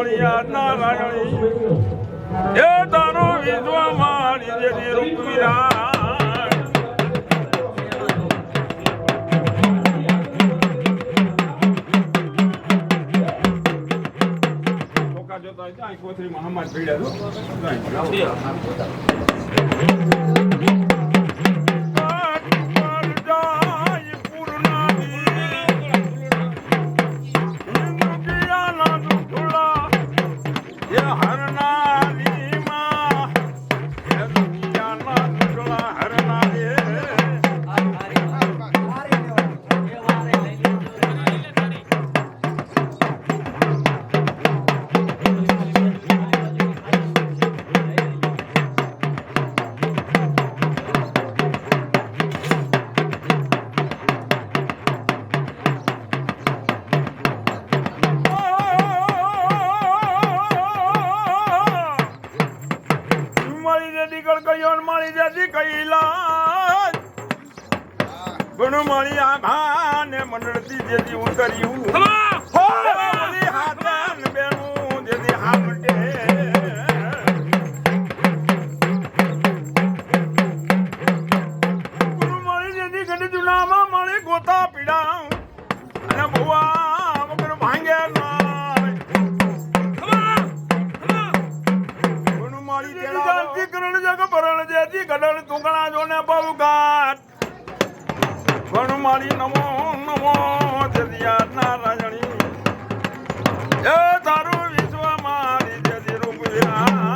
ખોડિયાર નારાયણી એ તારો વિશ્વા મારી જેની રૂપવીરા કોથરી મહામાર મારી આભા ને મંડળતી જેથી હું કર્યું હાથન બેનું જેથી હામટે મારી જેથી ગઢ જુનામાં મારી ગોતા પીડા અને ભુવા વગર ભાંગે મારી શાંતિ કરણ જગ ભરણ જેથી ગડળ તુકડા જોને બહુ ગાત પણ મારી નમો નમો જદિયા નારાયણી એ તારું વિશ્વ મારી જદી રૂપિયા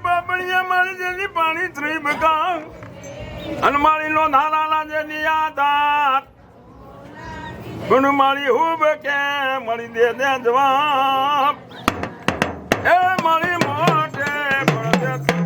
બાબડિયા મારી જદી પાણી ત્રી બકા અને મારી નો ધારાલા જેની યાદ ગુણ મારી હુબ કે મળી દે જવાબ એ મારી મોટે પડદે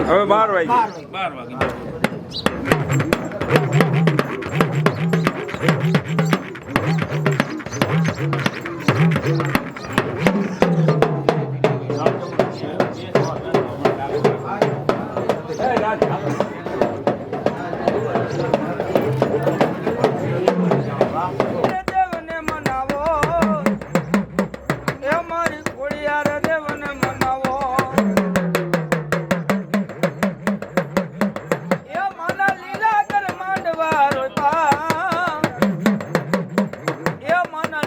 હવે 12 વાગે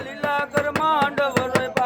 લીલા કર માંડવ રે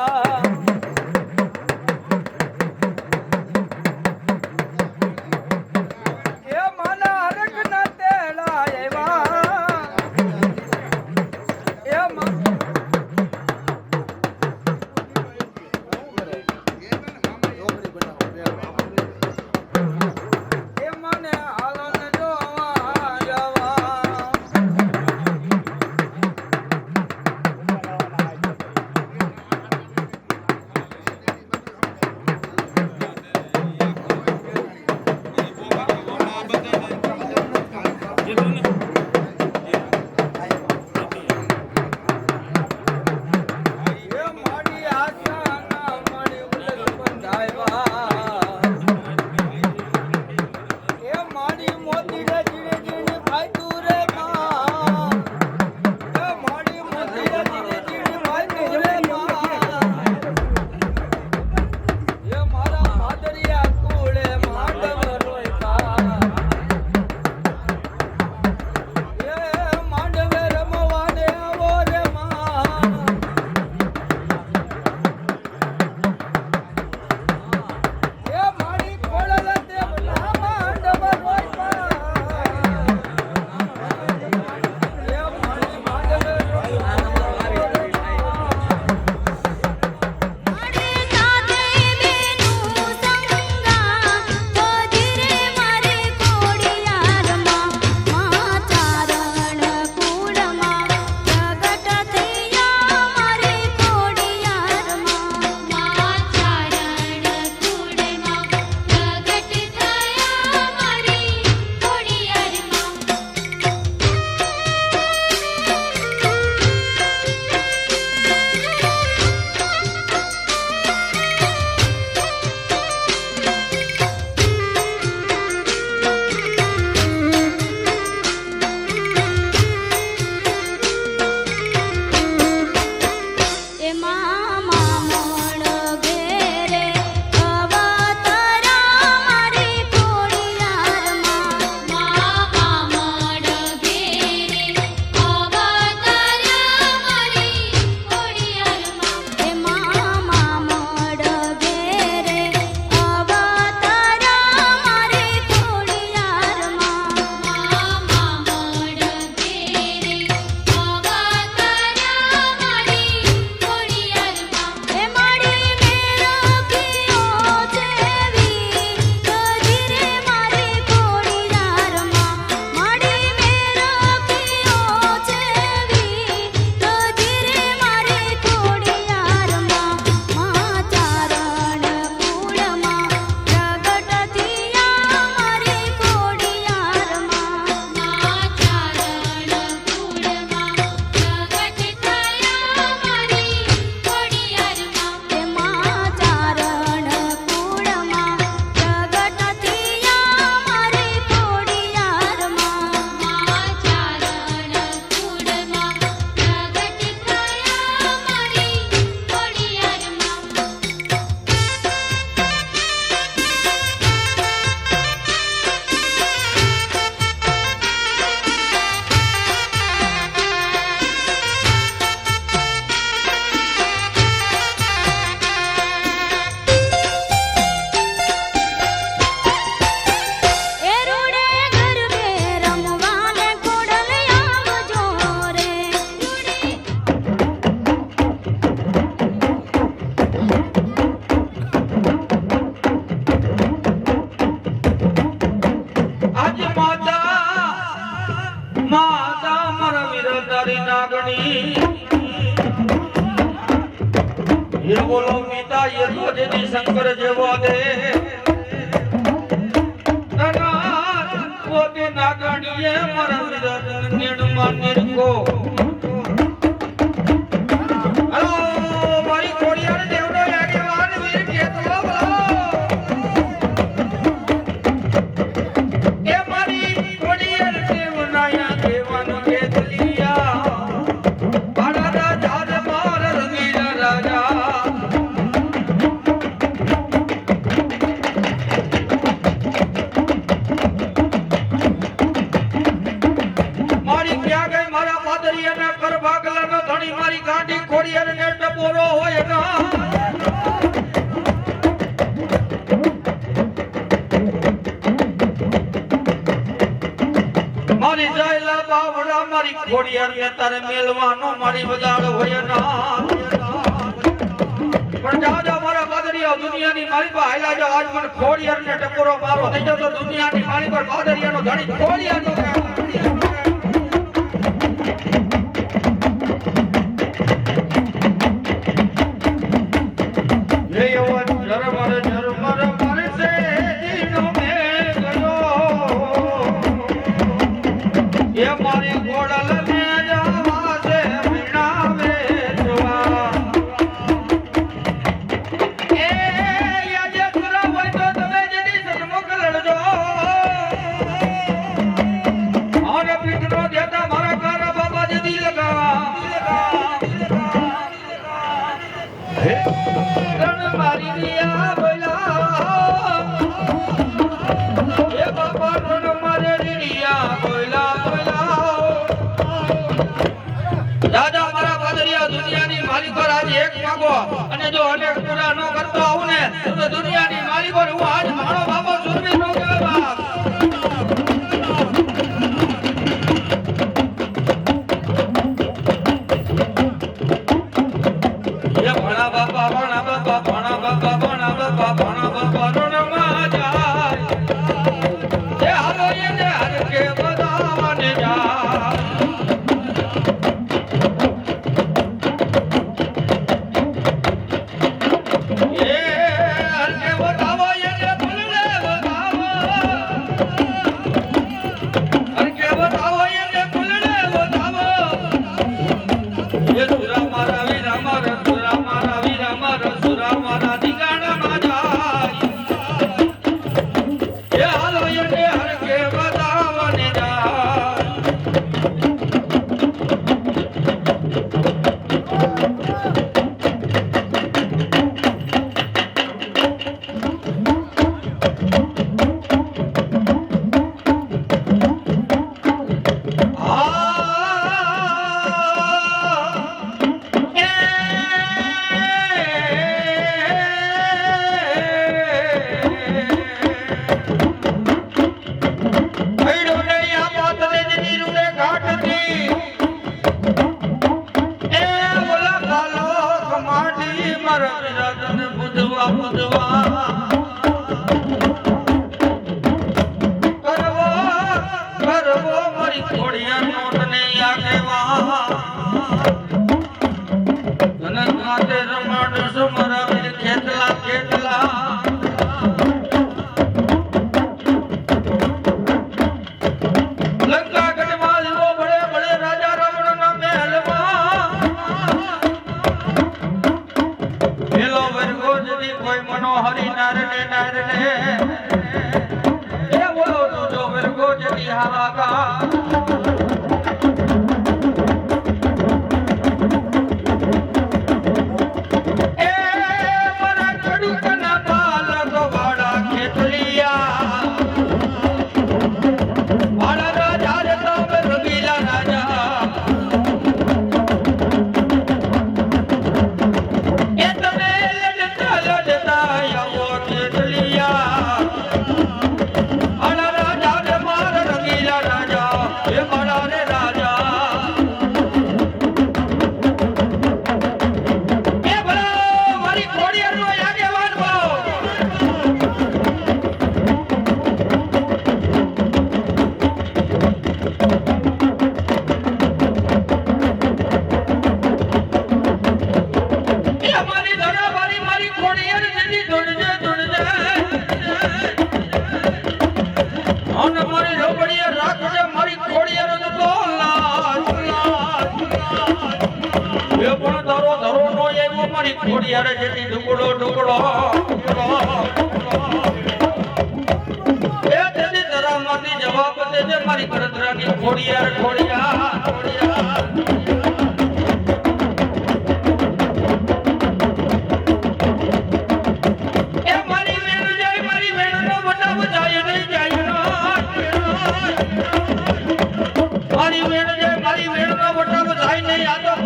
ये बोलो मीता ये तो देनी शंकर जेवो दे नाना वो के नागणिये मरंद नेण मानिर को हेलो मारी कोड़ियार देवनो यागेवान वीर केतलो बोलो ए मारी कोड़ियार देवनाया देवन केतलिया बाड़ा राजा मार रंगीला राजा मारी गांडी खोड़ियार ने टपोरो होय ना मारी जायला बावड़ा मारी खोड़ियार ने तारे मेलवानो मारी बदाड़ होय ना पण जाजा मारा बादरिया दुनिया ની મારી પર આયલા જો આજ મને ખોડિયાર ને ટપોરો મારો થઈ જતો દુનિયા ની મારી પર બાદરિયા નો ધણી ખોડિયાર નો અને જો અનેક પૂરા ન કરતો આવું ને તો દુનિયાની માલિકો હું આજ મારો બાપો સુરવી નો કહેવા એ ભણા બાપા ભણા બાપા ભણા બાપા ભણા બાપા ભણા બાપા રોણમાં જાય એ હાલો એને હર કે બધાને જાય રાજા મારી ધરા વાળી મારી ખોડિયાર જેની ધૂણજે ધૂણજે અને મારી રબડીએ રાખજે મારી ખોડિયાર તો લાજ એ પણ ધરો ધરો નો એવો મારી ખોડિયાર જેની ડુકડો ડુકડો એ તેની ધરામાંથી જવાબ દેજે મારી કડતરાની ખોડિયાર ખોડિયાર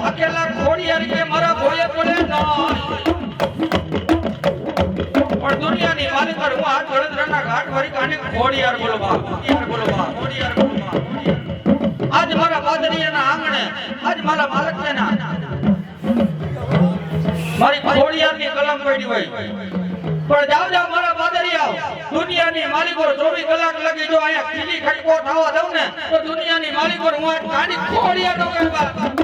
ખોડિયાર ખોડિયાર કે મારા ભોળે પડે પણ દુનિયાની માલિક હું આ વડોદરાના ઘાટ વાળી કાને ખોડિયાર બોલો બા ખોડિયાર બોલો આજ મારા બાદરીયાના આંગણે આજ મારા માલક છે ના મારી ખોડિયારની કલમ પડી હોય પણ જાવ મારા બાદરીયા દુનિયાની માલિકો 24 કલાક લગી જો અહીંયા ખીલી ખટકો થવા દઉં ને તો દુનિયાની માલિકો હું આ કાની ખોડિયાર નો કહેવા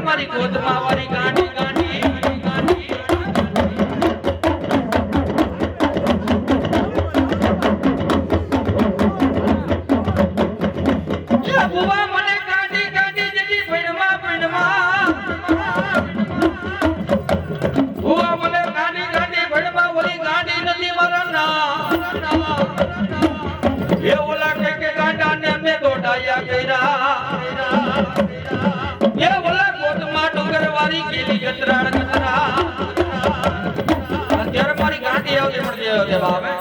મારી ગોદમાં વાળી ગાંડી ગાંડી બુવા મને ગાંડી ગાંડી જેથી ભણવા બુવા મને ગાંડી ગાંડી ભણવા વાળી ગાંડી નથી મારા ના એ ઓલા કે ગાંડાને મે દોડાયા કર્યા એ ઓલા ગોદમાં ડુંગરવાળી કેલી ગતરાડ ગતરા અત્યારે મારી ગાંડી આવતી પણ જે બાવે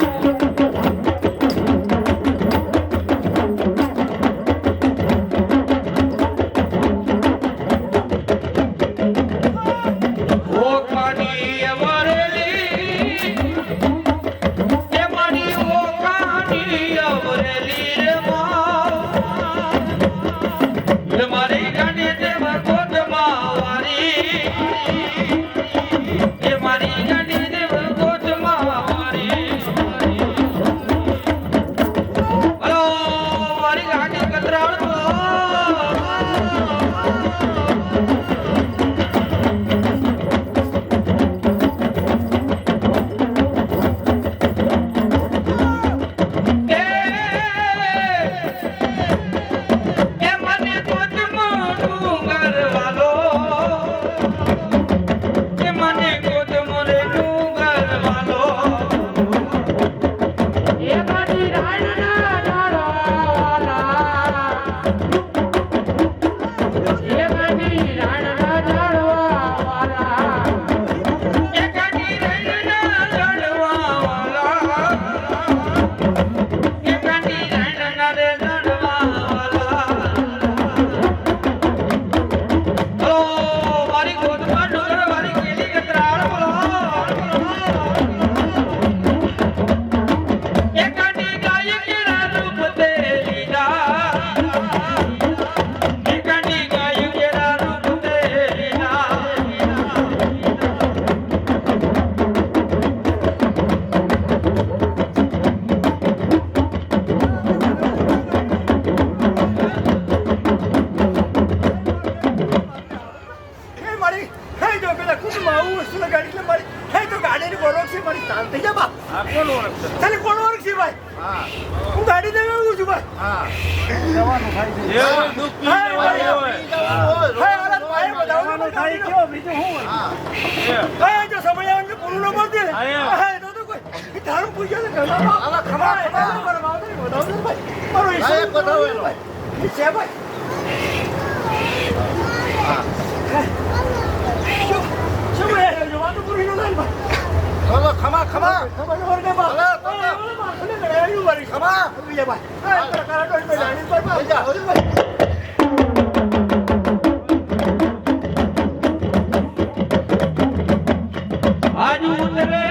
આજુ ઉતરે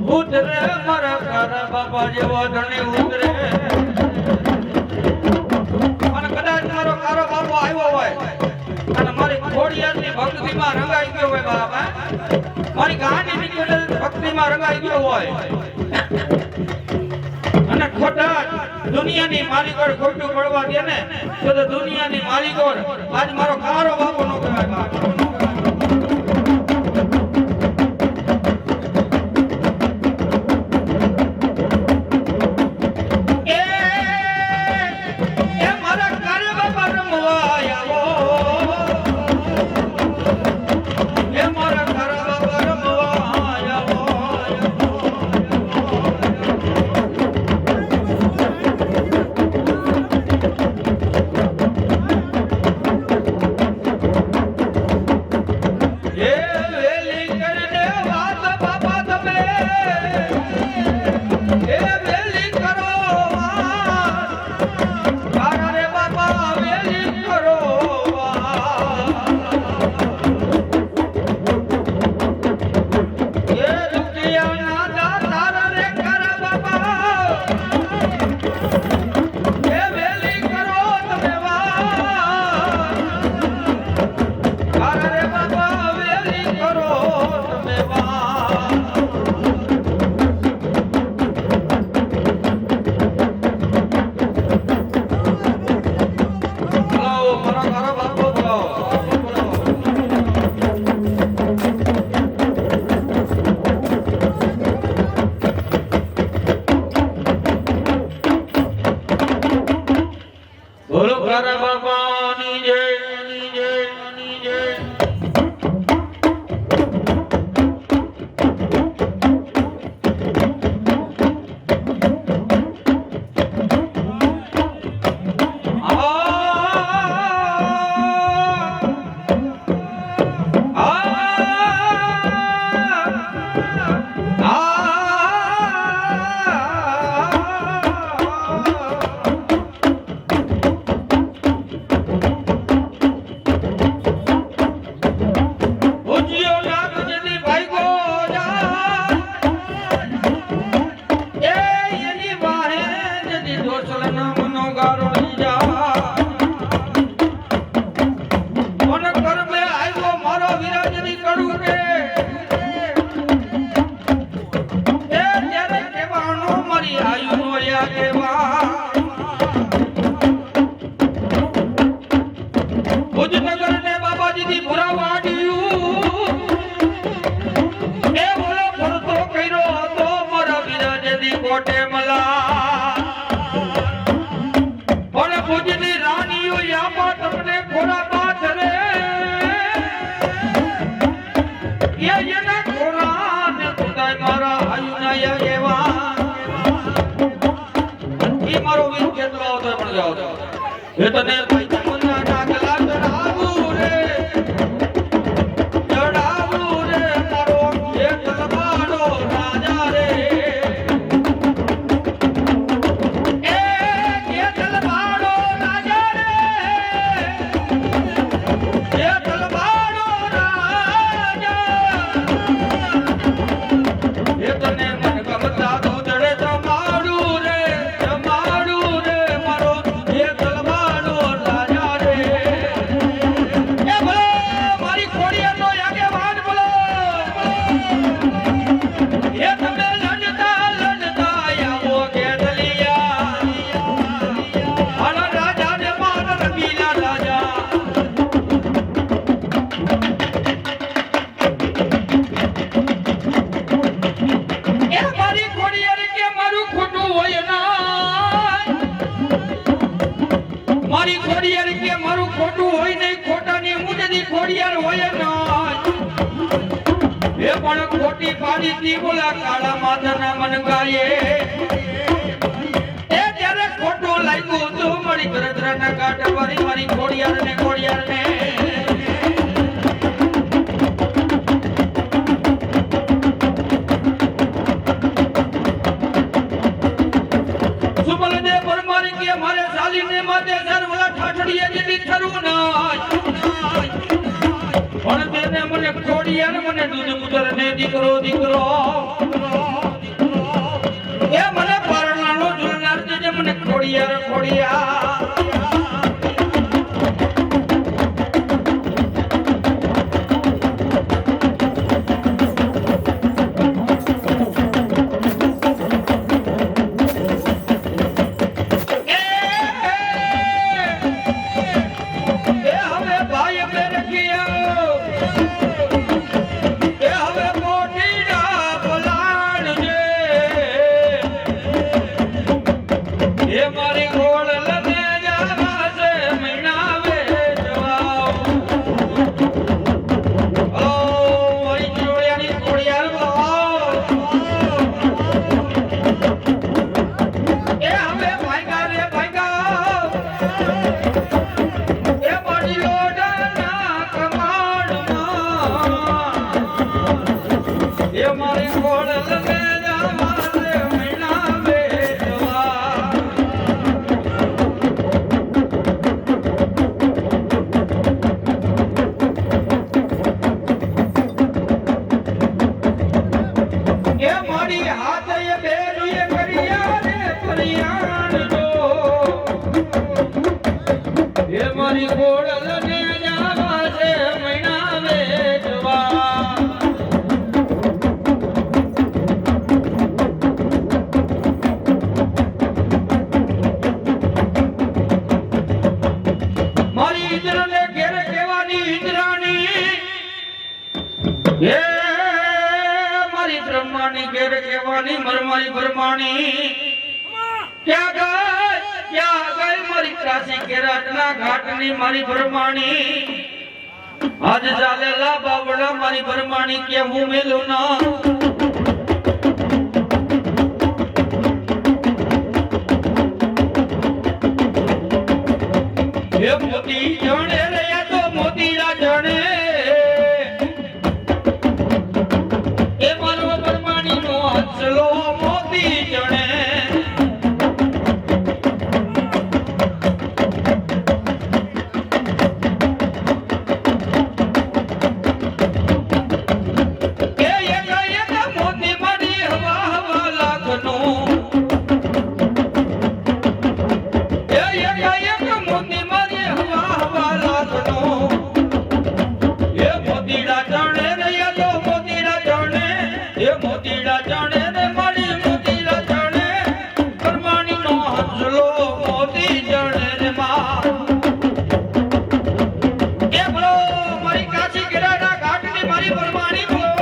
ઉતરે મારા કારા બાપા જેવો ધણી ઉતરે અને કદાચ મારો કારો બાપો આવ્યો હોય અને મારી ખોડિયારની ભક્તિમાં રંગાઈ ગયો હોય બાપા મારી ગાંડીની ભક્તિમાં રંગાઈ ગયો હોય અને ખોટા દુનિયાની માલિકોર ખોટું પડવા દે ને તો દુનિયાની માલિકોર આજ મારો કારો બાપો નો કહેવાય બાપા પણ તેને ને મને ખોડિયાર મને દૂધ પુત્ર ને દીકરો દીકરો એ મને પરણાનો ઝૂલનાર જે મને ખોડિયાર ખોડિયાર મારી બ્રહ્માની ઘેર કેવાની મરમારી બ્રહ્માણી ક્યાં ગઈ મારી કાશી કેરાટના ઘાટની મારી બ્રહ્માણી આજ ચાલેલા બાવડા મારી બ્રહ્માણી કે હું મેલું ના એ મોતી જણે રે તો મોતીલા જણે એ મારો બ્રહ્માણી નો હસલો મોતી જણે મોતી મારી હવા હવા લાગનો મોતી મારી હવા હવા લાગનો એ મોતીડા જણે રે તો મોતીડા જણે એ મોતીડા જણે રે મારી મોતીડા જણે બ્રહ્માણી નો હસલો મોતી જણે રે માં એ બોલો મારી કાશી ગિરાના ઘાટની મારી બ્રહ્માણી બોલો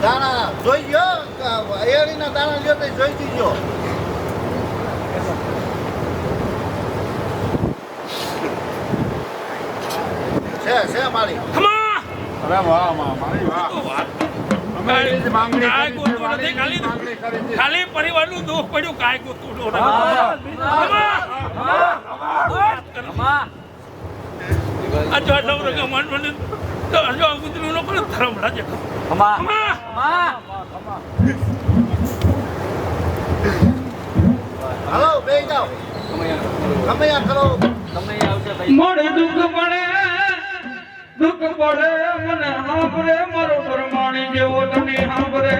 દાણા જોઈ ગયો એરીના દાણા લ્યો તો જોઈ દીજો છે મારી અરે વાહ મારી વાહ ખાલી પરિવારનું દુઃખ પડ્યું કાંઈ ગોતું ધર્મ રાજ્ય હાલો બે જાઓ તમે આ કરો મોડે દુઃખ પડે મને હાંભરે મારો પરમાણી જેવો તને હાંભરે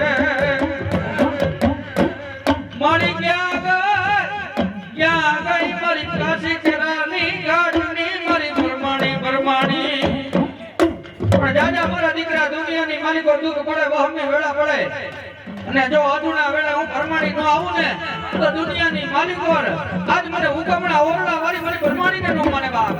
મારી ક્યાં ગઈ મારી કાશી કેરાની ગાઢની મારી પરમાણી પણ જાજા મારા દીકરા દુનિયાની માલિકો દુઃખ પડે વહમી વેળા પડે અને જો અધૂના વેળે હું પરમાણી ન આવું ને તો દુનિયાની માલિકો આજ મને હુકમણા ઓરડા વાળી મારી પરમાણીને ન માને બાપ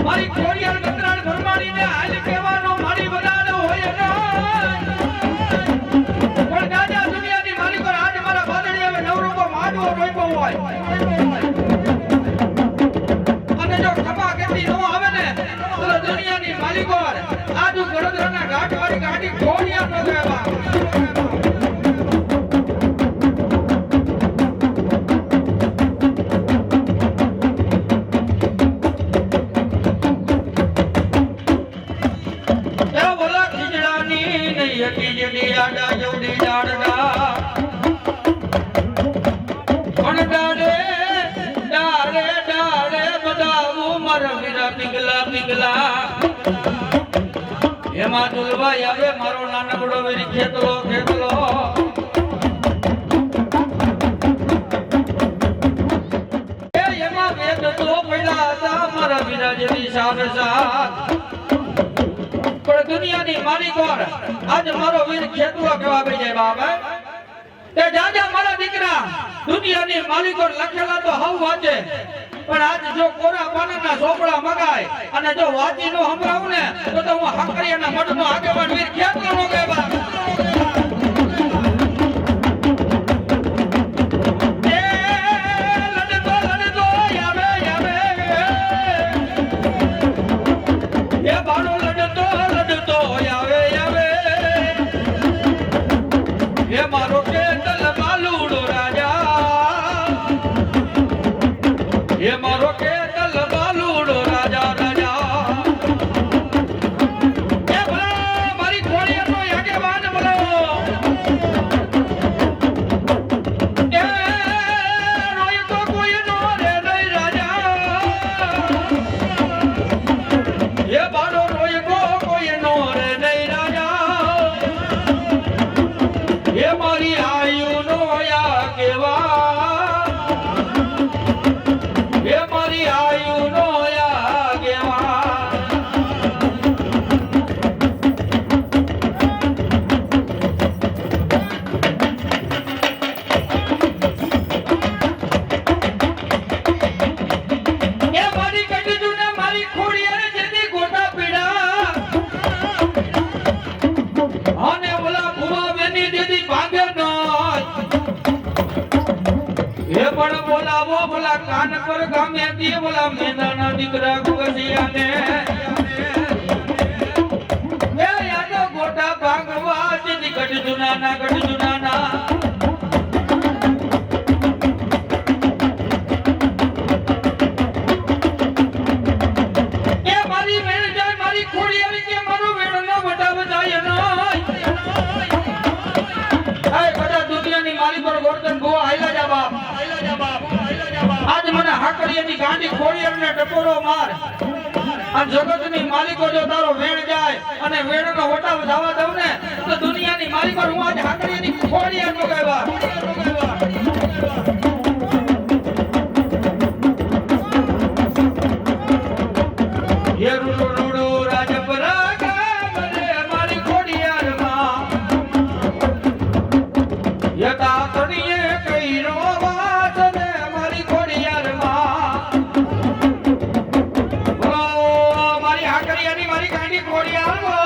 મારી કોરિયર ગતરાણ ભરમાડીને હાલ કહેવાનો મારી બધાનો હોય પણ દાદા દુનિયાની માલિકો આજ મારા બાદડી હવે નવરૂપો માંડવો રોપ્યો હોય અને જો ખપા કેટલી નો આવે ને તો દુનિયાની માલિકો આજુ ગરદરાના ઘાટ વાળી ગાડી કોરિયર નો કહેવા એમાં દુલભાઈ આવે મારો નાનકડો વેરી ખેતલો એમાં વેદ તો પડ્યા હતા મારા વિરાજની સારસા પણ દુનિયાની માલિકો આજ મારો વીર ખેતલો કેવા આવી જાય બાબા તે જાજા મારા દીકરા દુનિયાની માલિકો લખેલા તો હવ વાંચે પણ આજ જો કોરા પાનાના ઝોપડા મગાય અને જો વાંચી નો સંભળાવું ને તો હું હાકરિયાના મઠનો આગેવાન વીર ખેતલો નો કહેવા મારો કેતલ બાલુડો રાજા એ મારો કેતલ બાલુડો રાજા એ ભલા મારી કોળીનો આગેવાન બોલો એ રોય તો કોઈ નો રે નહીં રાજા એ બાળો રોય કોઈ નો રે નહીં રાજા એ મારી આયુ નો આગેવા એ મારી આયુ નો આગેવા એ મારી કટજુ ને મારી ખોડિયારે જેથી ગોટા પીડા અને ઓલા ભુવા બેની દીદી ભાંગે એ પણ બોલાવો બોલા કાન પર ગામે દી બોલા મેદાના દીકરા ગુગસિયાને એ યાદો ગોટા ભાંગવા દીદી ગઢ જુનાના એ મારી વેણ જાય મારી ખોડિયારી કે મારો વેણ ન વટાવ જાય દુનિયાની મારી પર ગોરધન ભુવા હાઈલા જા બાપ આજ મને હાકરિયાની ગાંડી ખોડિયારને ટપોરો માર આ જગતની માલિકો જો તારો વેણ જાય અને વેણનો વટાવ જવા દઉં ને તો દુનિયાની માલિકો હું આજ હાકરિયાની ખોડિયારનો કહેવા એ રૂડો રૂડો રાજપરા ગામરે મારી ખોડિયારમાં યતા તણીએ કઈરો વાત ને મારી ખોડિયારમાં બોલો મારી હાકરિયાની મારી ગાંડી ખોડિયારમાં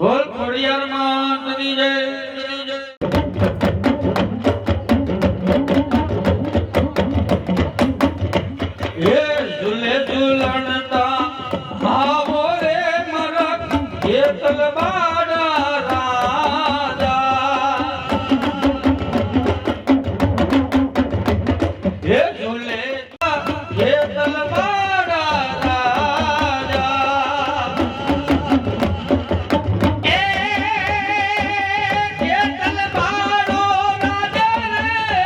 બોલ ખોડિયાર માતની જય એ ઝૂલે ઝૂલણતા આવો રે મરક એ તલવાડા રાજા એ ઝૂલે એ તલવાડા રાજા એ તલવાડો રાજા રે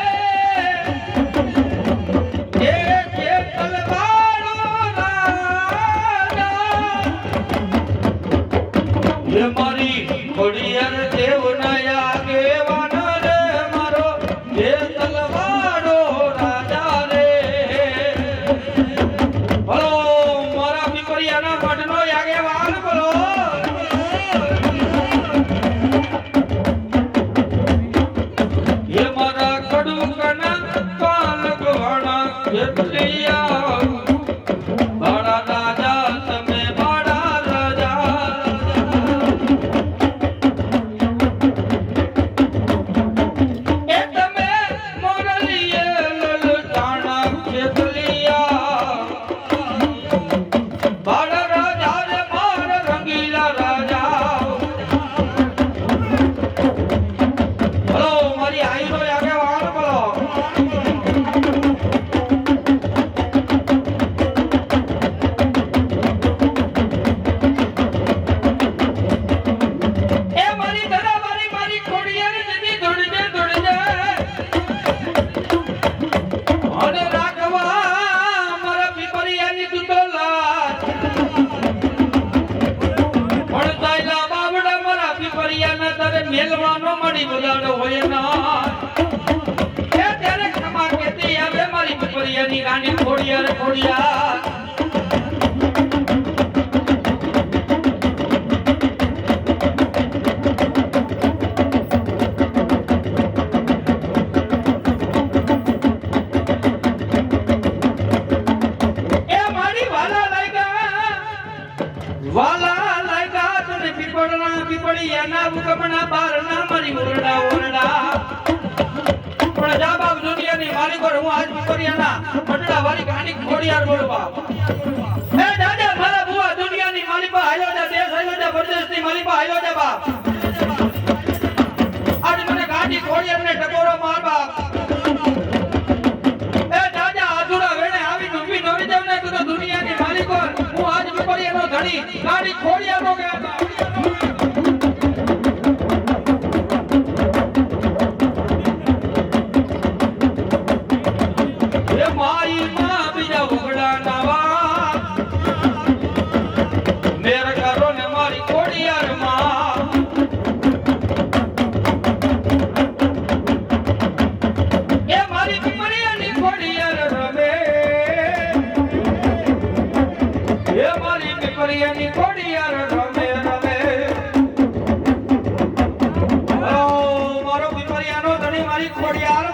એ મારી ખોડિયાર દેવના આગેવાન રે મારો એ તલવાડો રાજા રે બોલો મારા પીપળિયાના મઠનો આગેવાન બોલો એ મારા કડુકના પાલકવાણા જેટલિયા બાળા રાજા તમે બાળા રાજા એ તમે મોરલીએ લલચાણા જેટલિયા બાળા રાજા રે માર રંગીલા રાજા બોલો મારી આઈનો આગેવાન બોલો એ મારી દરાવારી મારી ખોડિયાર જતી દોડજે દોડજે અને રાખવા મારા પીપળિયાની દુડોલા પણ તાયલા બાવડા મારા પીપળિયાના તારે મેલવાનો મળી બોલાડો હોય ના એ ત્યારે ખમા કેતી આવે મારી પીપળિયાની ગાંડી ખોડિયાર ખોડિયાર એ મારી વાલા લાયગા તને પીપળિયાના ઉગમણા બારના મારી ઓરડા ઓરડા પણ જા બાપ દુનિયાની માલિક હું આજ પીપળિયાના મટડા વાળી ગાંડી ખોડિયાર બોલો બાપ એ દાદા મારા બુઆ દુનિયાની માલિકા હાલ્યો જા દેશ હાલ્યો જા પરદેશની માલિકા હાલ્યો જા બાપ આજ મને ગાંડી ખોડિયારને ટકોરો માર બાપ એ દાદા આધુડા વેણે આવી ડૂબી નોરી જાવ ને તો દુનિયાની માલિકો હું આજ પીપળિયાનો ધણી ગાંડી ખોડિયારનો કે એ માઈ માં બીજા ઉગડા નવા મેર કરો ને મારી ખોડિયાર માં એ મારી પીપળિયાની ખોડિયાર રમે એ મારી પીપળિયાની ખોડિયાર રમે રમે ઓ મારો પીપળિયાનો ધણી મારી ખોડિયાર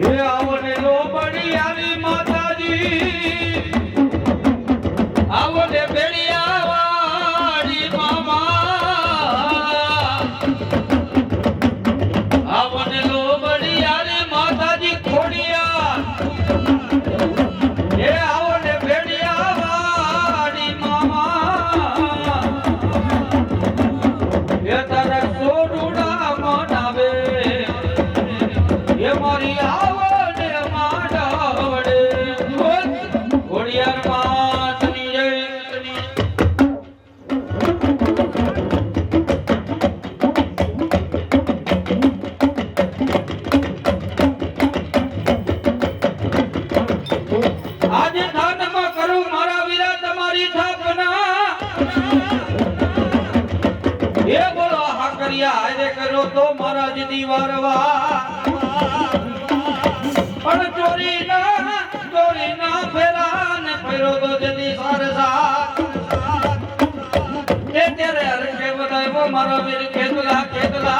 એ આવને લોબડી આવી માતાજી આવને બેડિયા વાડી મામા આવને લોબડી આવી માતાજી ખોડિયા એ આવને બેડિયા વાડી મામા એ તારા સોડુડા મનાવે એ મારી આવડે માડવડે ખોડિયાર માતની જય આજે ધાનમાં કરું મારા વીરા તમારી સ્થાપના એ બોલો હાકરિયા હારે કરો તો મારા જીદી વારવા પણ ચોરી ના ફેરા ને ફેરો તો જતી સારસા એ ત્યારે હરખે બધાય મારા વીર ખેતલા ખેતલા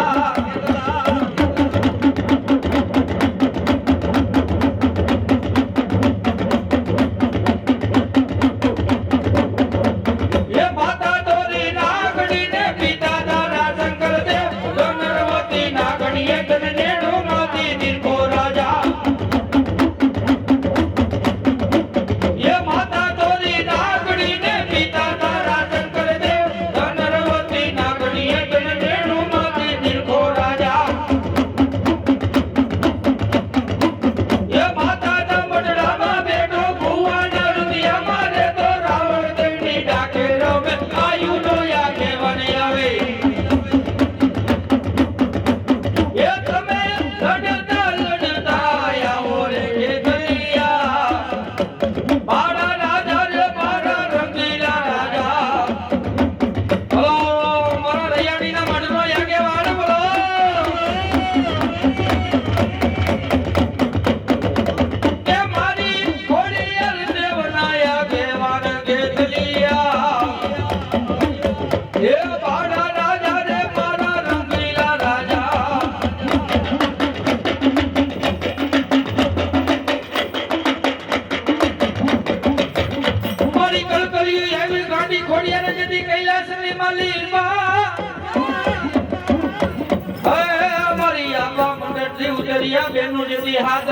ખોડિયા બેનું જેથી હાથ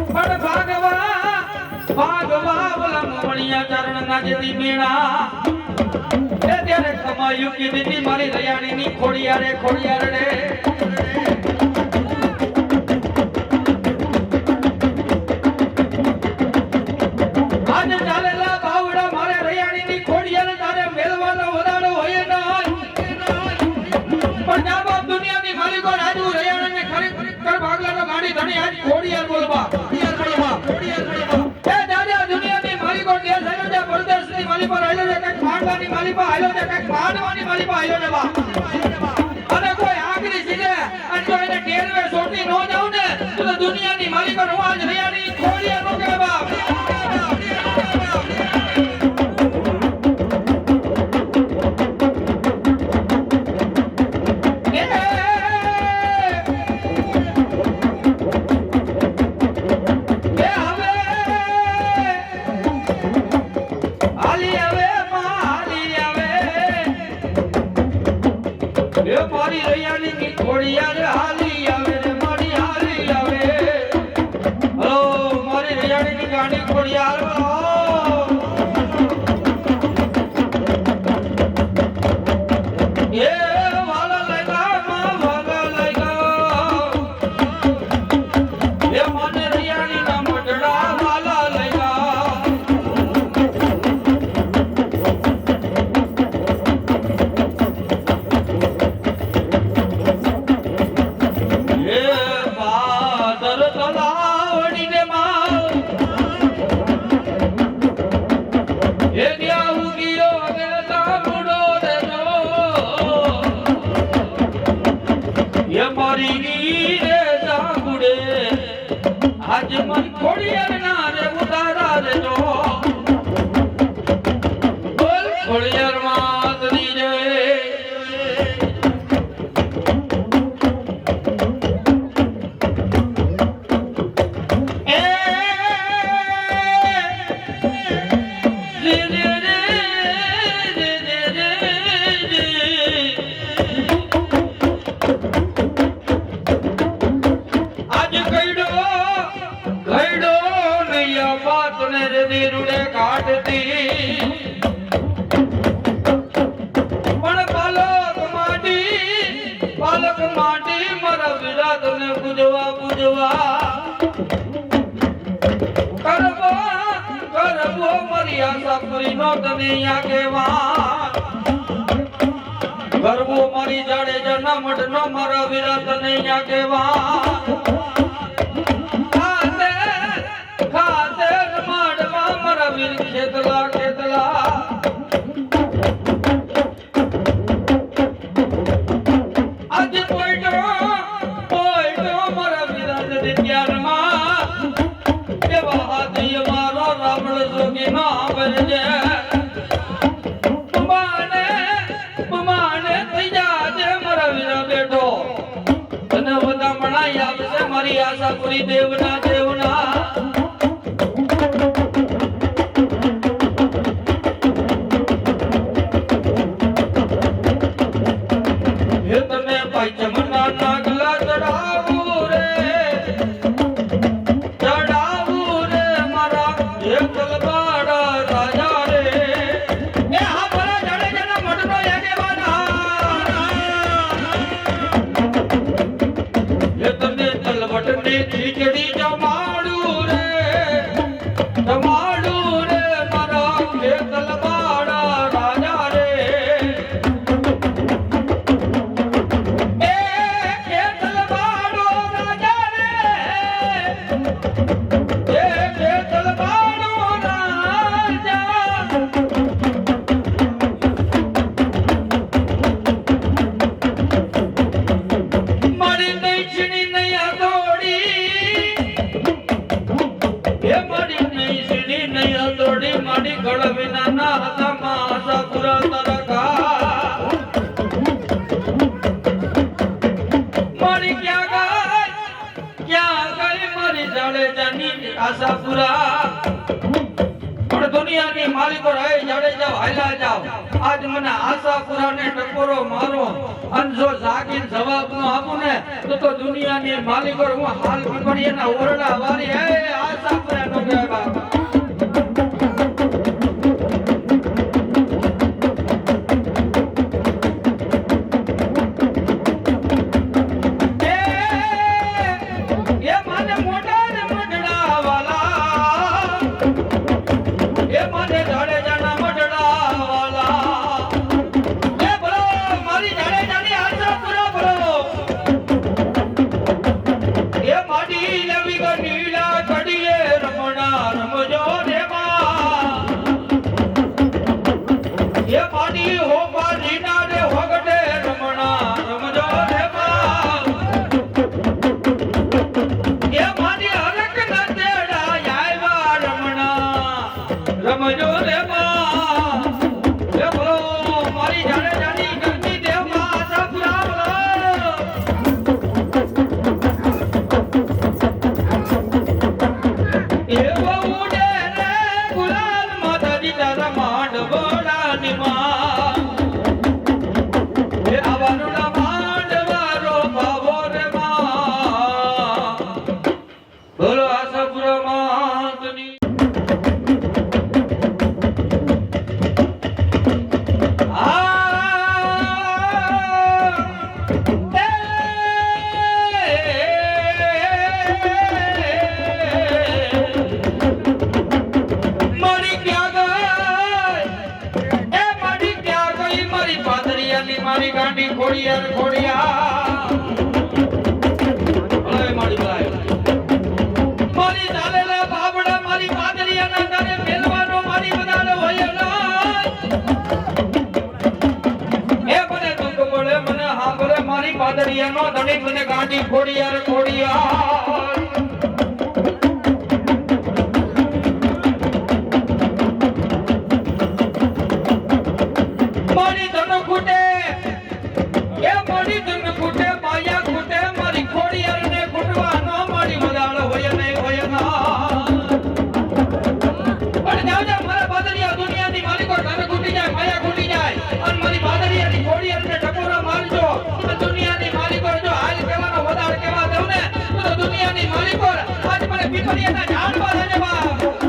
પણ ભાગવા બોલા મોમણિયા ચરણ ના જેથી મેણા એ ત્યારે કમાયું કીધી મારી રયાણી ની ખોડિયા રે આજે ચાલેલા બાવડા મારે રયાણી ની ખોડિયા તારે મેળવાનો વરાડો હોય પણ જા બાપ દુનિયાની માલિકો રાજુ રયાણી ને ખરેખર ભાગલાનો ગાડી ધણી આજ ખોડિયાર બોલવા એ દાદા દુનિયાની માલિકો કે સનો જે પરદેશની માલિકો આયલો છે કઈક માંડવાની માલિકો આયલો છે કઈક માંડવાની માલિકો આયલો છે બા અને કોઈ આગરી સીધે અને જો એને ટેરવે છોડી નો જાવ ને તો દુનિયાની માલિકો નો આજ રયાણી ખોડિયાર નો કે બાપ મારી રૈયાની ની ખોડિયાર હાલી આવે રે મારી હાલી આવે હલો મારી રૈયાની ની ગાડી ખોડિયાર એ વાલા લાગ્યા એ મને રૈયાની ના મઢડા વાલા લાગ્યા આજ મન ખોડિયાર ના રે ઉતારા રે જો બોલ ખોડિયાર માતની જય પાલક માટી મારા વિરાટ ને પૂજવા કરવો મારી આશા પૂરી નો તને યા કેવા કરવો મારી જાડેજા ના મઠ નો મારા વિરાટ ને યા કેવા ખાતે માડવા મારા વીર ખેતલા મારી આશા પૂરી દેવના તમે પંચમના નાગલા ચડાવું રે મારા તલબાડા રાજા રે એ હા મારા જાડેજાના મઠનો તને તલવટની ખીચડી જમાડું રે મારા તલબાડા રાજા રે આશાપુરા પણ દુનિયાની માલિકો રહે જડે જાવ હાલ્યા જાવ આજ મને આશાપુરાને ટકોરો મારો અને જો જાગીને જવાબ ન આપું ને તો દુનિયાની માલિકો હું હાલ પીપળીયાના ઓરડા વાળી હે આશાપુરા નો કહેવાય બાપા રમજો રે બા એ બોલો મારી જાણે જાની ગંજી દેવ માં આશાપુરા બોલો એ બહુ ડે રે ગુલાલ માતાજી તારા માંડ બોલાની માં એ આવરુડા માંડ વારો ભાવો રે માં બોલો આશાપુરા માં મારી ગાંડી ખોડિયાર ખોડિયાર ઓય મારી ભાઈ મારી ચાલેલા બાબડા મારી પાદરિયાના તારે મેલવાનો મારી બધાને હોય ના એ મને દુઃખ પડે મને સાંભળે મારી પાદરિયાનો ધણી મને ગાંડી ખોડિયાર ખોડિયાર મારી ધન ખૂટે એ મારી ધન ખૂટે માયા ખૂટે મારી ખોડિયાર ને ખૂટવા ન મારી મદાળ હોય નહીં હોય ના પણ જાવ જાવ મારા બાદરિયા દુનિયાની માલિકો ધન ખૂટી જાય માયા ખૂટી જાય અને મારી બાદરિયાની ખોડિયાર ને ટકોરા મારજો અને દુનિયાની માલિકો જો હાલ કેવાનો વધાર કેવા દઉં ને તો દુનિયાની માલિકો આજ મને પીપળિયાના ઝાડ પર છે બાપ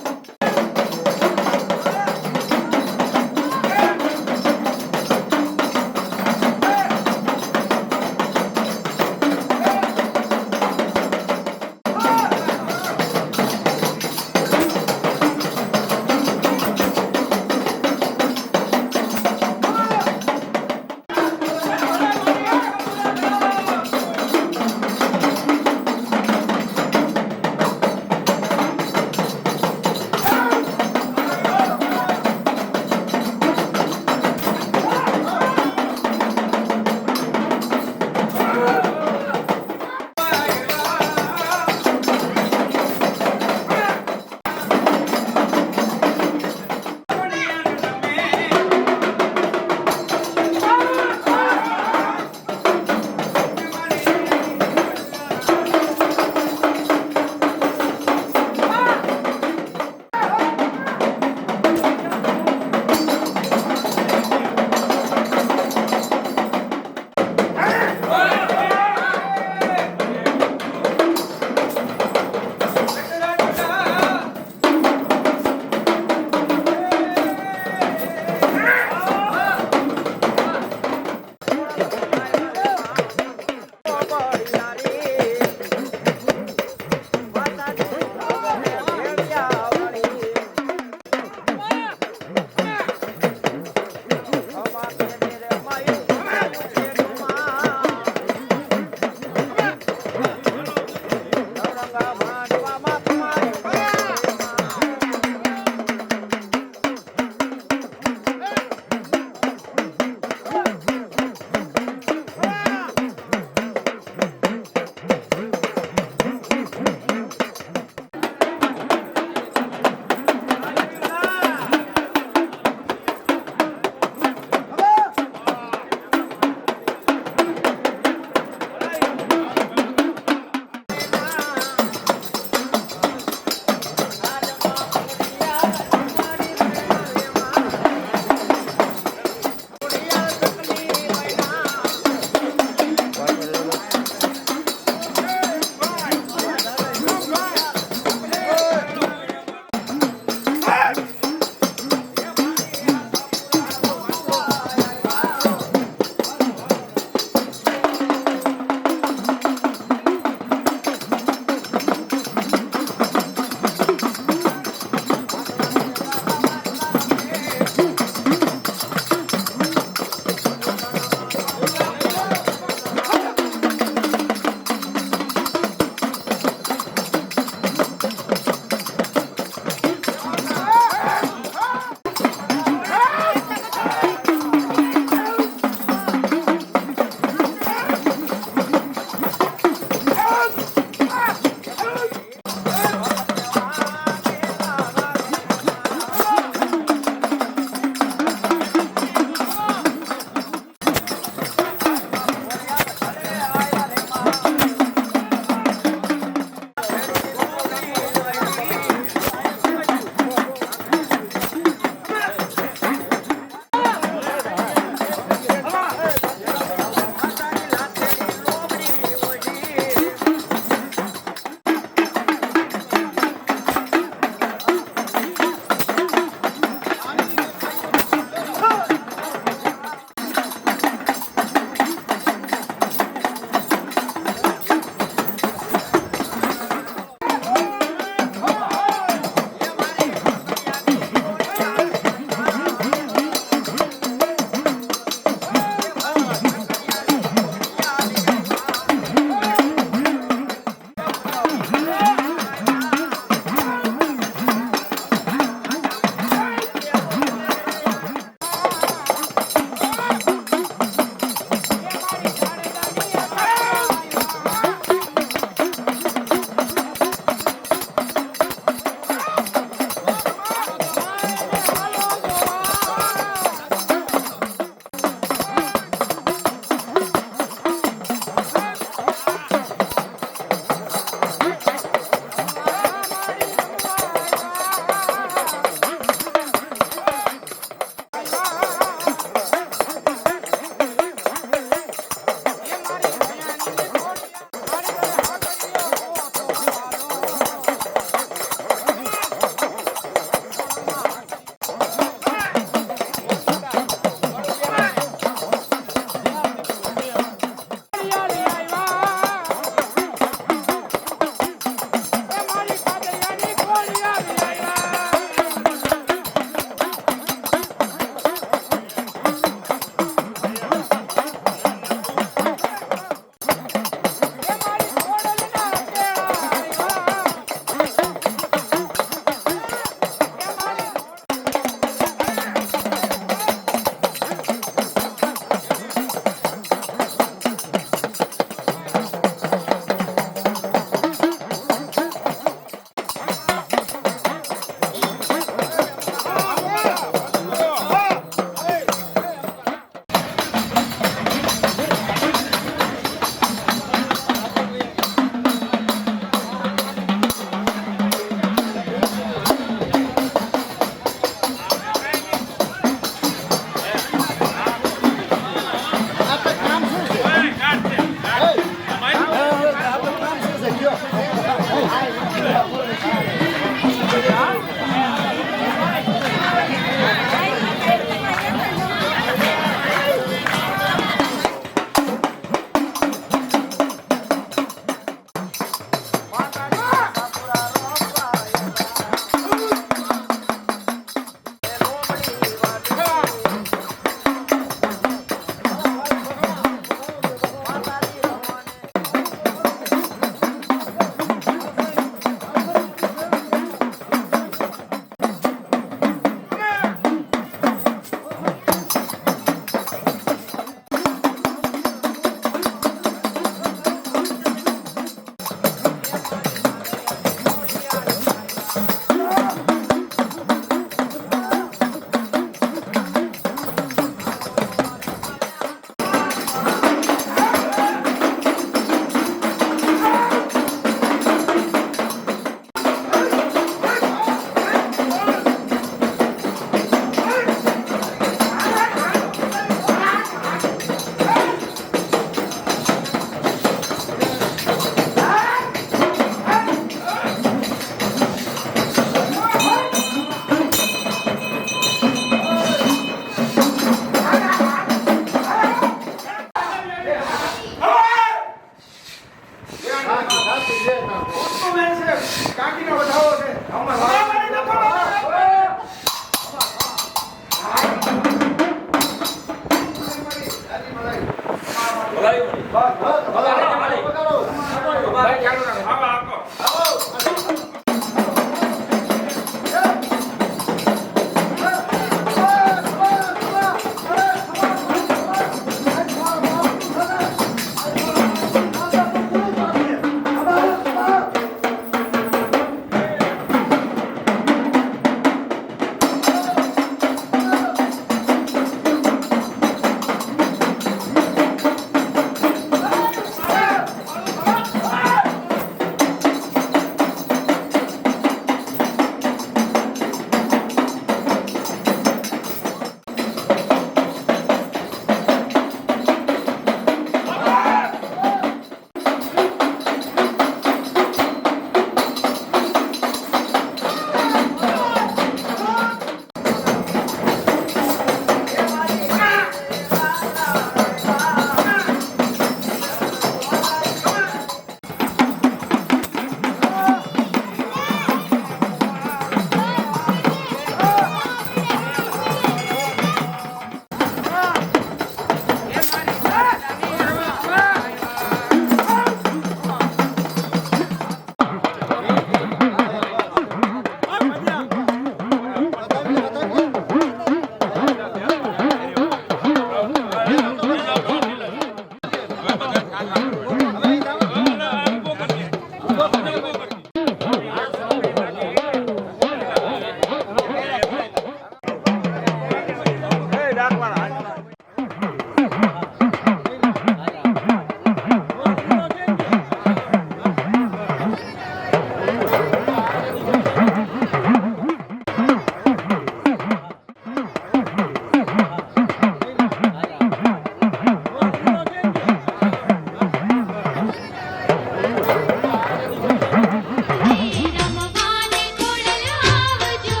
રમવાને કુડલ આવજો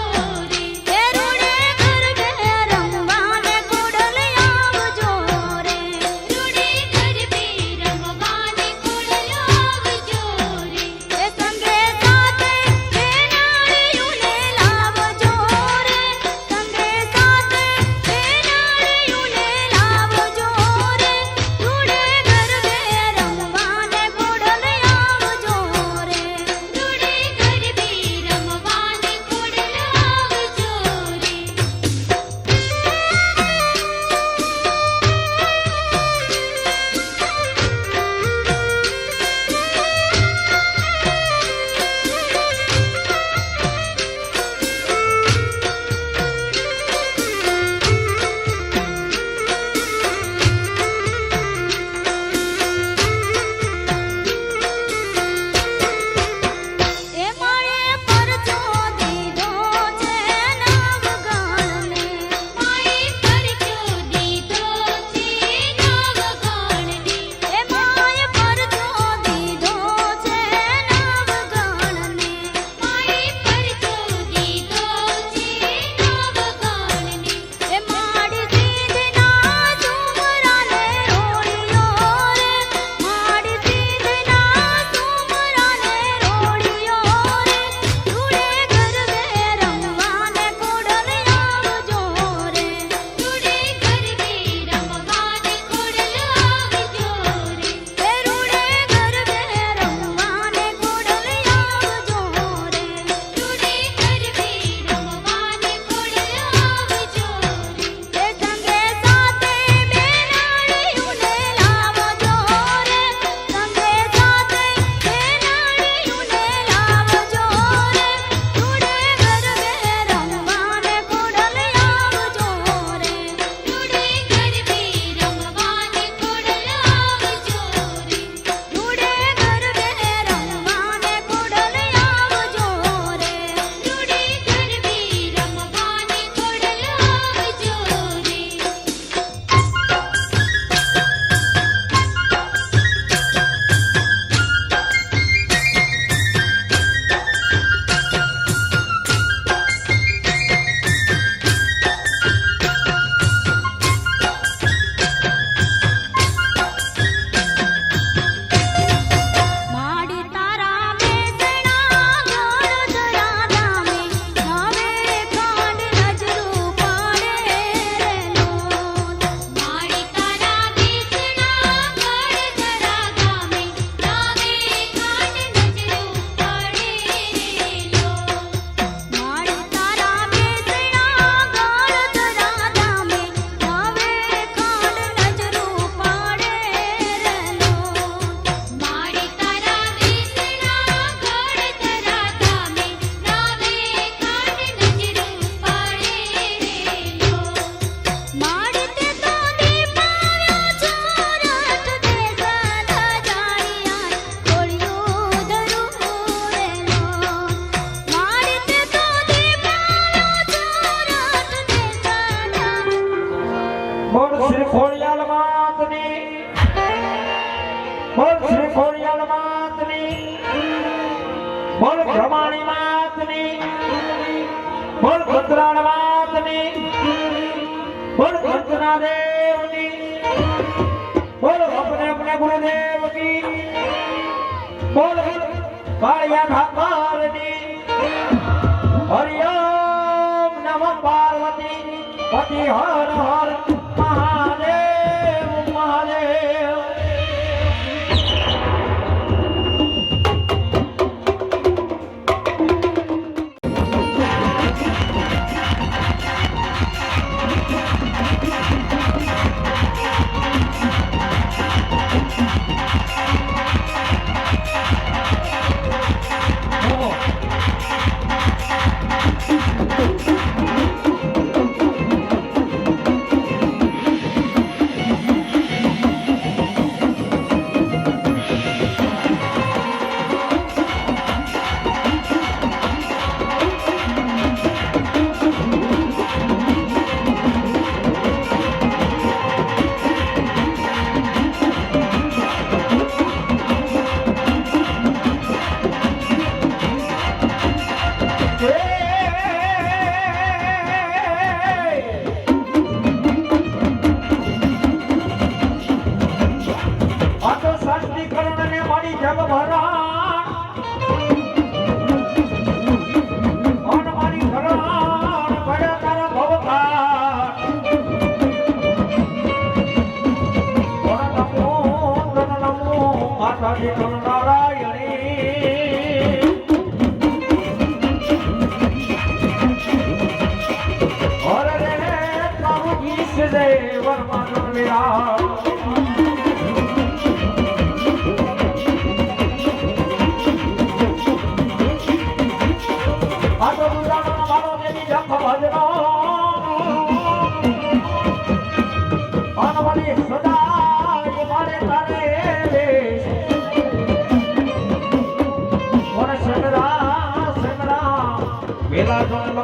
રે, હે રૂડે ગરબે રમવાને કુડલ માતની બોલ શ્રી ખોડિયાર માતની બોલ બ્રહ્માણી માતની બોલ ભદ્રાણ માતની બોલ ભદ્રના દેવની બોલ अपने गुरुदेव की बोल कालिया ठाकरनी हरिओम नमः पार्वती पति हर हर महादेव महादेव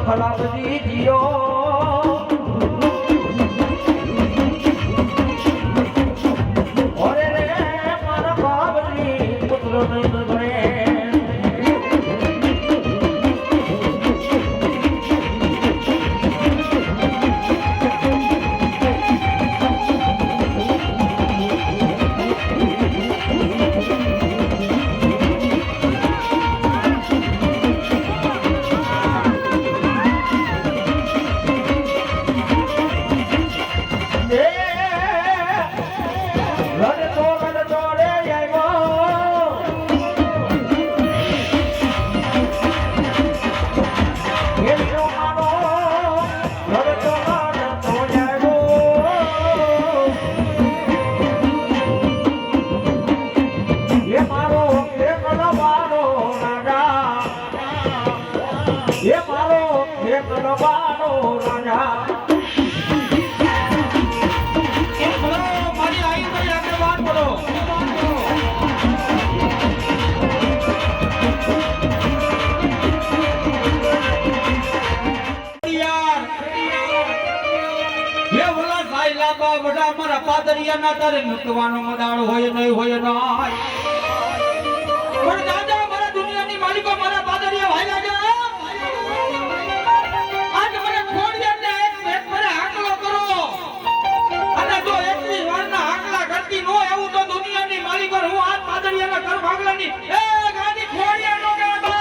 खलाबजी जियो ओरे रे मारा बाबजी पुत्र नहीं बने પાદરિયાના તારે મૂકવાનો મદાળ હોય નહીં હોય નહીં પણ દાદા મારા દુનિયાની માલિકો મારા પાદરિયા ભાઈ લાગ્યા આજ મને ખોડિયાને એક મને હાકલો કરો અને જો 21 વારના હાકલા કરતી નો એવું તો દુનિયાની માલિકો હું આજ પાદરિયાના ઘર ભાગલાની એ ગાડી ખોડિયાનો ગાડા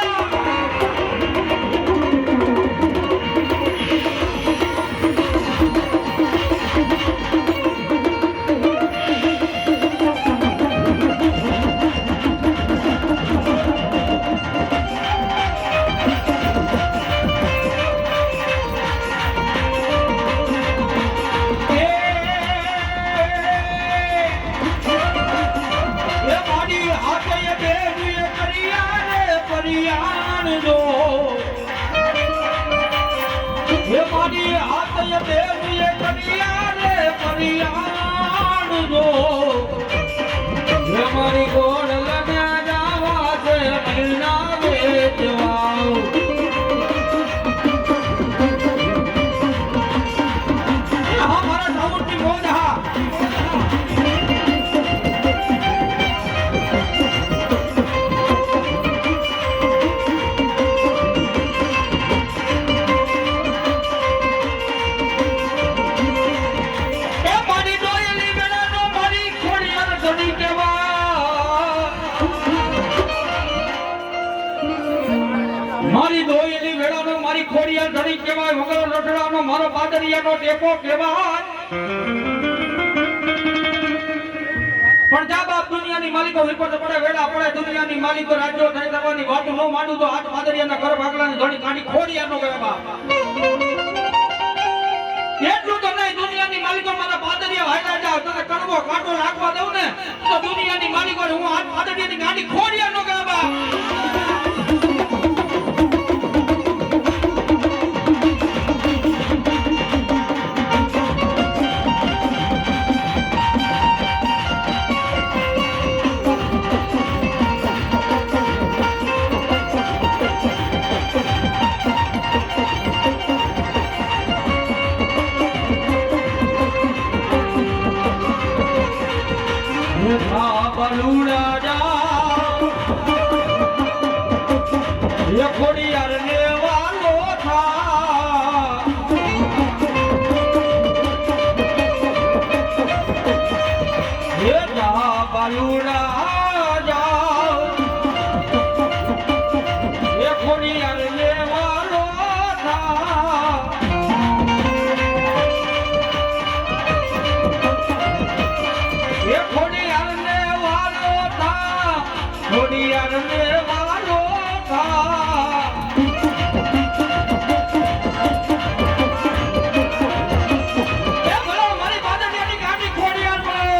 કહેવાય વગર રસડાનો મારો પાદરિયાનો ટેકો કહેવાય પણ જા બાપ દુનિયાની માલિકો વિપત પડે વેડા પડે દુનિયાની માલિકો રાજ્યો થઈ જવાની વાત ન માંડું તો આજ પાદરિયાના ઘર ભાગલાની ઘણી કાઢી ખોડિયાનો કહેવાય એટલું તો નહીં દુનિયાની માલિકો મારા પાદરિયા વાયડા જાવ તને કડવો કાંટો લાગવા દઉં ને તો દુનિયાની માલિકો હું આજ પાદરિયાની ગાડી ખોડિયાનો કહેવાય બલુડા જા એ ખોડિયાર ને વાલો થા એ જા બલુડા જા એ ખોડિયાર ને વાલો થા એ ખોડિયાર ને વાલો થા ખોડિયાર ને વાલો થા એ બોલો મારી પાદરિયાની ગાડી ખોડિયાર બોલો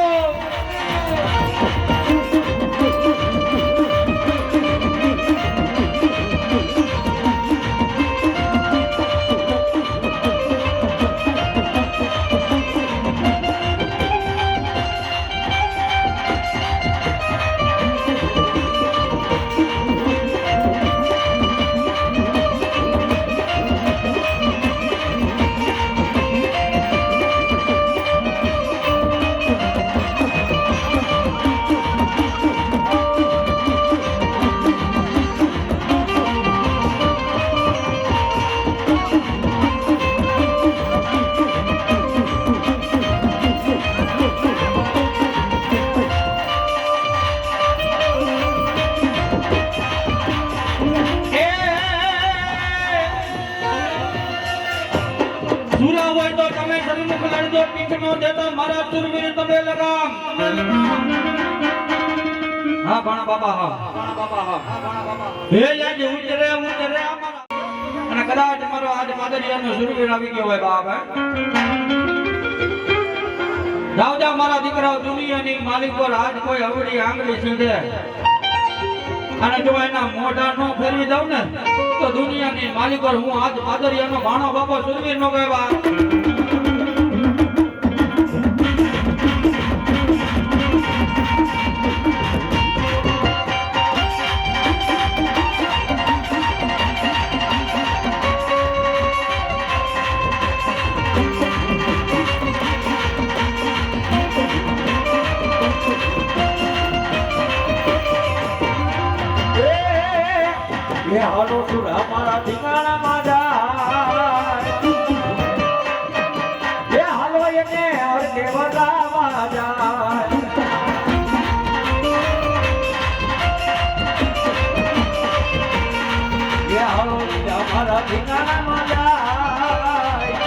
સુરા હોય તો તમે સન્મુખ લડજો પીઠ નો દેતા મારા સુરવીર તમે લગામ હા ભણા બાબા હા હે યાદ ઉતરે અમારા અને કદાચ મારો આજ પાદરિયાનો સુરવીર આવી ગયો હોય બાપ જાવ જાવ મારા દીકરાઓ દુનિયાની માલિકો આજ કોઈ હવડી આંગળી સીધે અને જો એના મોઢા નો ફેરવી દઉં ને તો દુનિયાની માલિકો હું આજ પાદરિયાનો ભાણો બાપો સુરવીર નો કહેવા એ હાલો સુરા મારા ઠિકાણામાં જાય એ હાલો એને હરકે વધામાં જાય એ હાલો સુરા મારા ઠિકાણામાં જાય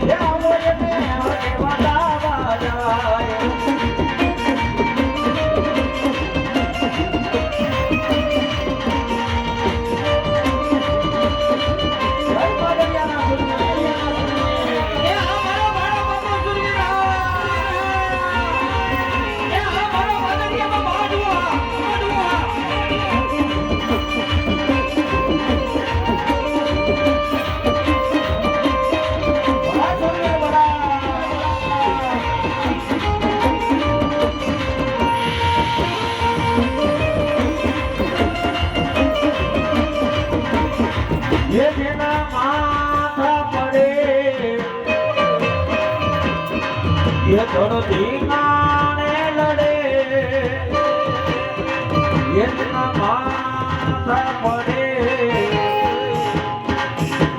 એ હાલો એને હરકે વધામાં જાય ये धरती नाने लड़े ये माथा पड़े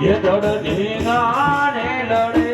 ये धरती नाने लड़े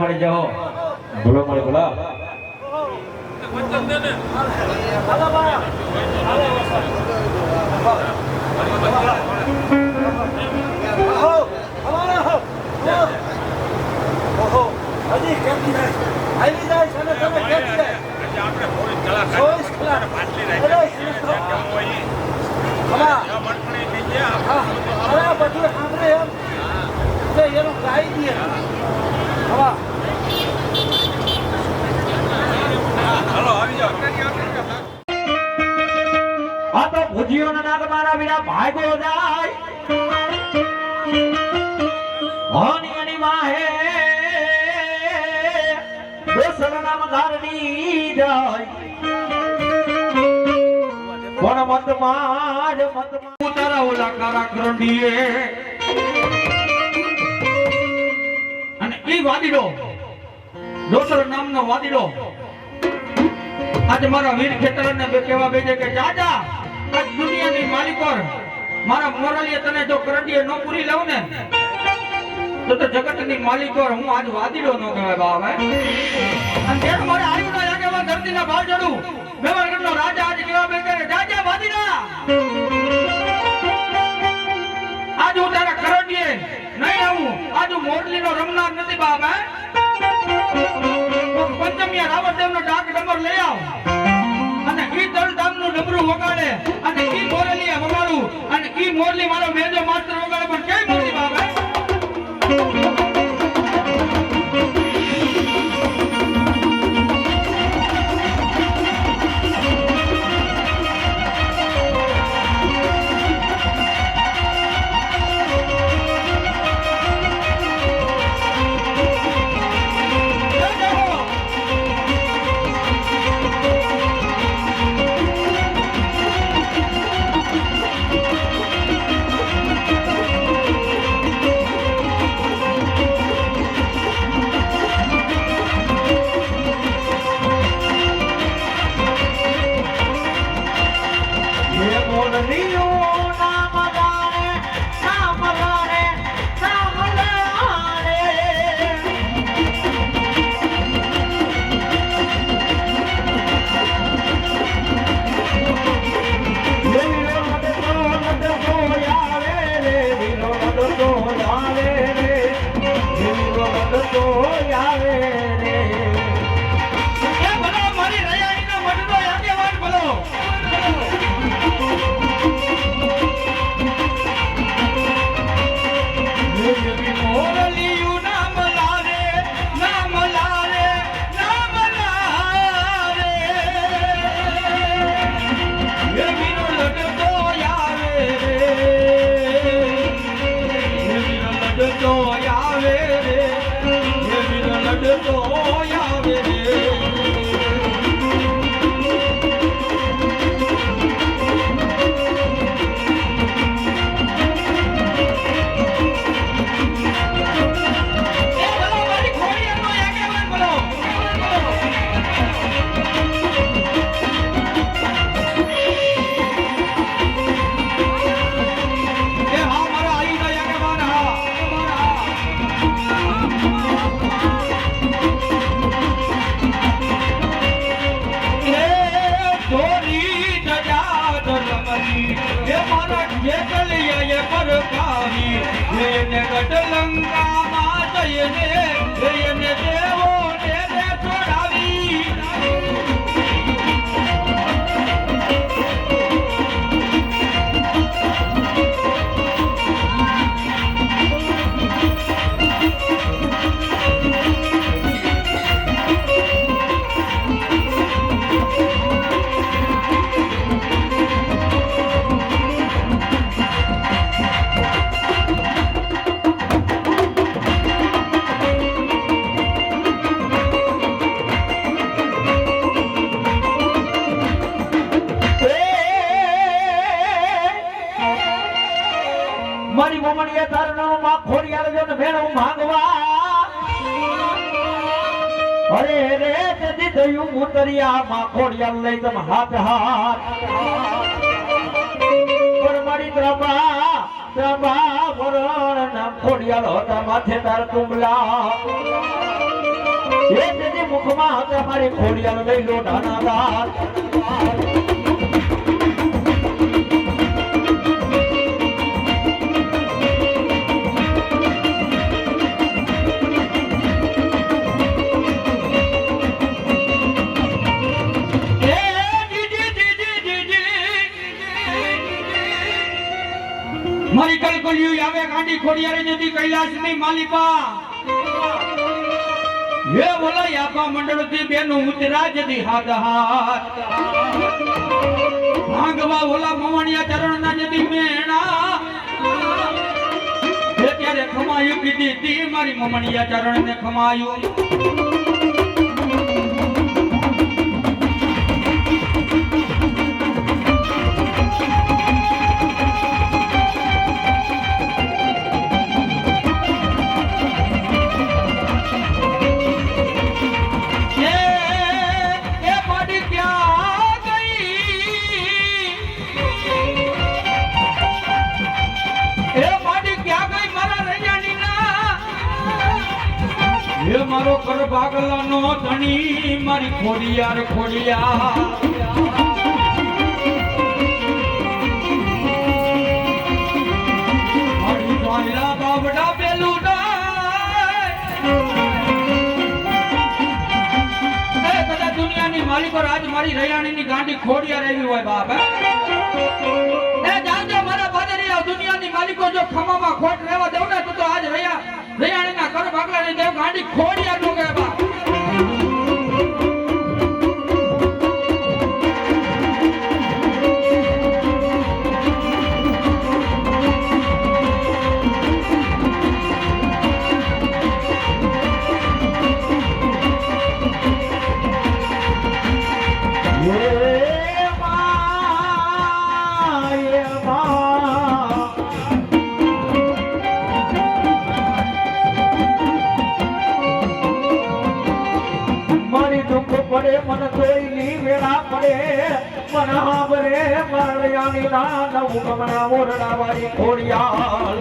મારી જાઓ બોલો મારી બોલો હજી કેમ જાય આવી જાય છે ને તમે કેમ જાય આપણે થોડી કલા ચોવીસ કલાક પાટલી અરે, રાખી કેમ હોય હમણાં આ મણફળી થઈ ગયા હા અરે બધું સાંભળે એમ તો એનું ગાઈ દે હવા હાલો આવી જાઓ આ તો ભુજીઓના નાગ મારા વિના ભાગ્યો જાય હોની અની માહે બેસલ નામ ધારણી જાય કોણ મત માજ તારા ઓલા કારા કરંડીએ અને ઈ વાદીડો દોસર નામનો વાદીડો આજે મારા વીર ખેતરને બે કહેવા બેજે કે જાજા આજ દુનિયાની માલિકોર મારા મોરલીએ તને જો કરંડીએ નો પૂરી લઉં ને તો જગતની માલિકોર હું આજ વાદીડો નો કહેવાય બાપ હે અને જેમ મારે આયુ ના આગેવાન ધરતીના ભાવ ચડું મેવાડનો રાજા આજ કહેવા બેજે કે જાજા વાદીડા આજ હું તારા કરંડીએ નહીં આવું આજ હું મોરલીનો રમનાર નથી બાપ હે પંચમિયા રાવણદેવનો ડાક ડમર લઈ આવ અને ઈ દલધામનું ડમરું વગાડે અને ઈ મોરલીએ વગાડું અને ઈ મોરલી મારો મેજો માસ્ટર વગાડે પણ કઈ મોરલી બાબા મારી મમણીએ તારનો માં ખોડિયાર જો ને ભેણું માંગવા અરે રે તેથી થયું મુતરિયા માં ખોડિયાર લઈ તમ હાથ હાથ પણ મારી ત્રંબા વરણ ના ખોડિયાર હતા માથે તાર કુંબલા એ તેની મુખમાં હતા મારી ખોડિયાર લઈ લો ધાનાદાર મારી કલકલિયું આવે ગાંડી ખોડિયારે જતી કૈલાસની માલિકા હે બોલા યાપા મંડળથી બેનું ઉતરા જતી હાથ હાથ ભાગવા ઓલા મવણિયા ચરણના જતી મેણા હે ત્યારે ખમાયું કીધી તી મારી મવણિયા ચરણને ખમાયું મારો કર ભાગલાનો ધણી મારી ખોડિયાર ખોડિયા મારી જોઈલા બાબડા પેલું કદાચ દુનિયાની માલિકો રાજ મારી રૈયાણીની ગાંડી ખોડિયાર એવી હોય બાપ જાણજો મારા બાદરિયા દુનિયાની માલિકો જો ખમામાં ખોટ રહેવા દઉં ને તો આજ રૈયાણીના કર ભાગલાની દેવ ગાંડી ખોડિયાર નો કહેવા મન જોઈલી વેળા પડે મન હાબરે મારયાની ના નવ ગમણા ઓરડા વાળી ખોડિયાર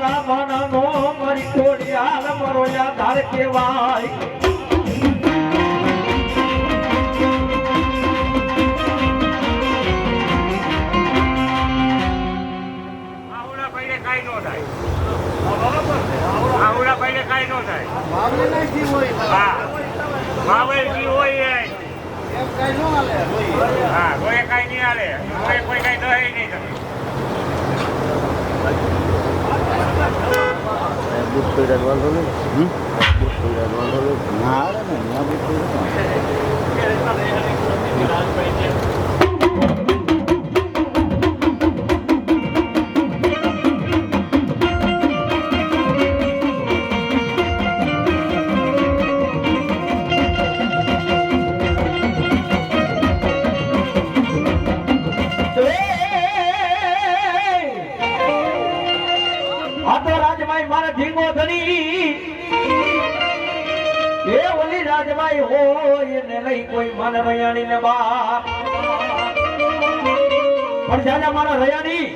રાવણનો મારી ખોડિયાર મરો યાદ કેવાય રાજભાઈ હોય ને લઈ કોઈ મન રયાણી ને બાપ પણ જાજા મારા રયાણી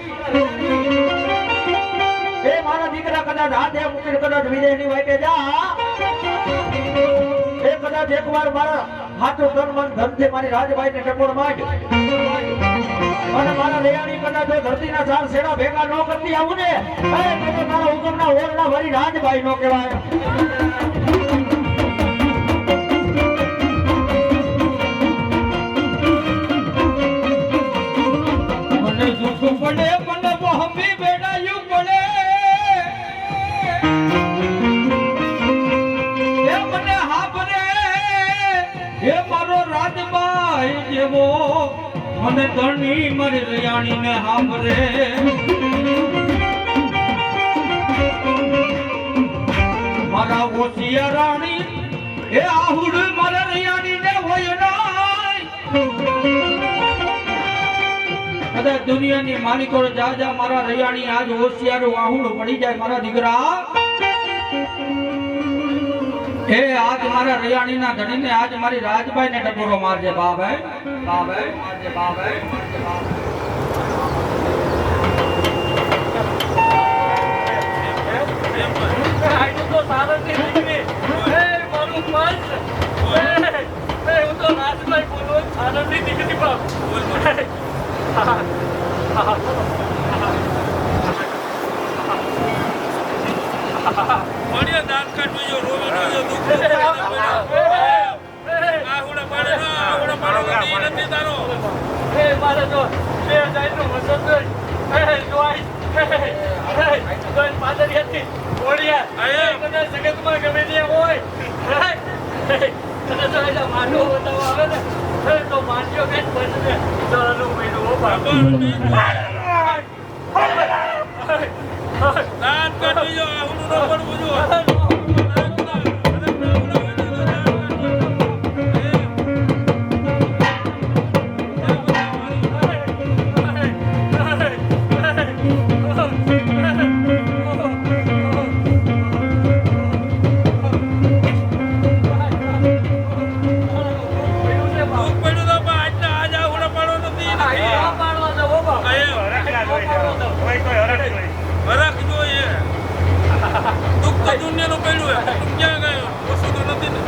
એ મારા દીકરા કદાચ હાથે મૂકીને કદાચ વિજયની વાટે જા એ કદાચ એકવાર મારા હાથો તન મન ધનથી મારી રાજભાઈ ને ટકોર માંડ અને મારા રયાણી કદાચ જો ધરતીના ચાર શેડા ભેગા ન કરતી આવું ને તો મારા હુકમના ઓરડા વાળી રાજભાઈ નો કહેવાય પડે મને બહમી બેડાયું પડે એ મને હાબરે એ મારો રાજભાઈ જેવો મને ધણી મારી રયાણી ને હાબરે મારા ઓસિયા રાણી એ આહુડ મારા રયાણી ને હોય નાય કદાચ દુનિયાની માલિકો જાજા મારા રૈયાણી આજ હોશિયાર વાહુડ પડી જાય મારા દીકરા એ આજ મારા રૈયાણીના ધણીને આજ મારી રાજબાઈને ટકોરો મારજે બાભાઈ બાભાઈ મારજે બાભાઈ મારજે બાભાઈ આટલું તો સારું નથી નીકળી. એ મારું પંચ. એ હું તો રાજભાઈ બોલું સારું નથી નીકળી બાપ. મળ્યો દાંત કાઢવી જો રોવે રોજો દુઃખ આહુડા પાડે ના આહુડા પાડો નથી તારો એ મારે તો 2000 નું મદદ જોઈ. એ જોઈ. જોઈ પાદરી હતી. ઓડિયા. એ મને જગતમાં ગમે ત્યાં હોય. તને તો એટલે માંડવો બતાવો આવે ને. એ તો માંડ્યો કે બચને. ચાલુ મહિનો બાપા. દાંત કાઢવી જો આહુડું ન પડવું જો દુનિયાનું પેલું ક્યાં ગયો વસ્તુ તો નથી ને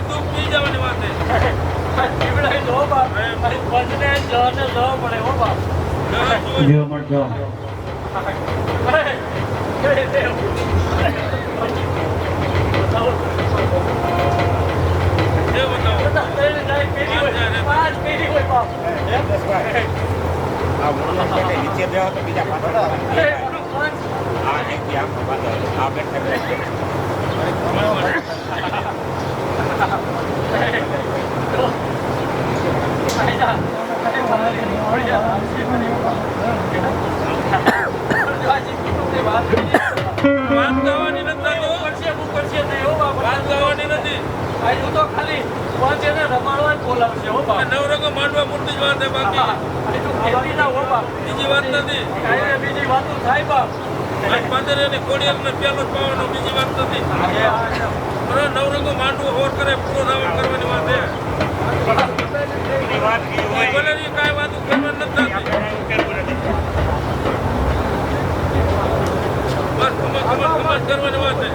દુઃખ પી જવાની વાત જીવ મળજો નીચે બેહો તો બીજા પાછળ હા અહીંથી આમ આ બેઠા વાત ગાવાની નથી હું તો ખાલી પંચને રમાડવા જ બોલાવશે હો બાપ. નવરંગો માંડવા પૂરતી જ વાત છે બાકી ખેતી ના હો બાપ. બીજી વાત નથી કાંઈ બીજી વાતો થાય બાપ. આજ પાંદરિયાની ખોડિયારને પહેલો જ પાવાનો બીજી વાત નથી બરાબર નવરંગો માંડવો હોર કરે પૂરો ધાવણ કરવાની વાત છે ભલે એ કાંઈ વાત કરવા નથી થતી બસ ખમત કરવાની વાત છે